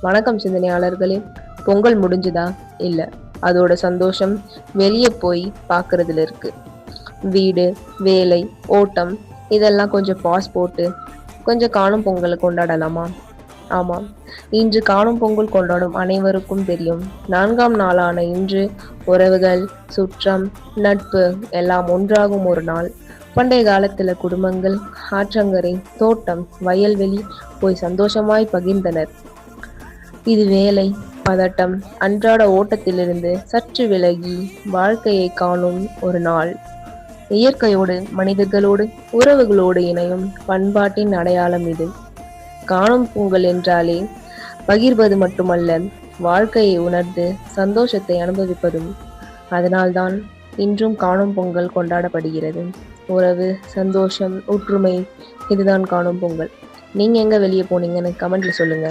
வணக்கம் சிந்தனையாளர்களே. பொங்கல் முடிஞ்சுதா? இல்ல. அதோட சந்தோஷம் வெளியே போய் பார்க்கறதுல இருக்கு. வீடு, வேலை, ஓட்டம் இதெல்லாம் கொஞ்சம் பாஸ் போட்டு கொஞ்சம் காணும் பொங்கலை கொண்டாடலாமா? ஆமாம். இன்று காணும் பொங்கல் கொண்டாடும் அனைவருக்கும் தெரியும். 4ஆம் நாளான இன்று உறவுகள், சுற்றம், நட்பு எல்லாம் ஒன்றாகும் ஒரு நாள். பண்டைய காலத்துல குடும்பங்கள் ஆற்றங்கரை, தோட்டம், வயல்வெளி போய் சந்தோஷமாய் பகிர்ந்தனர். இது வேலை, பதட்டம், அன்றாட ஓட்டத்திலிருந்து சற்று விலகி வாழ்க்கையை காணும் ஒரு நாள். இயற்கையோடு, மனிதர்களோடு, உறவுகளோடு இணையும் பண்பாட்டின் அடையாளம் இது. காணும் பொங்கல் என்றாலே பகிர்வது மட்டுமல்ல, வாழ்க்கையை உணர்ந்து சந்தோஷத்தை அனுபவிப்பதும். அதனால்தான் இன்றும் காணும் பொங்கல் கொண்டாடப்படுகிறது. உறவு, சந்தோஷம், ஒற்றுமை இதுதான் காணும் பொங்கல். நீங்க எங்க வெளியே போனீங்கன்னு கமெண்ட்ல சொல்லுங்க.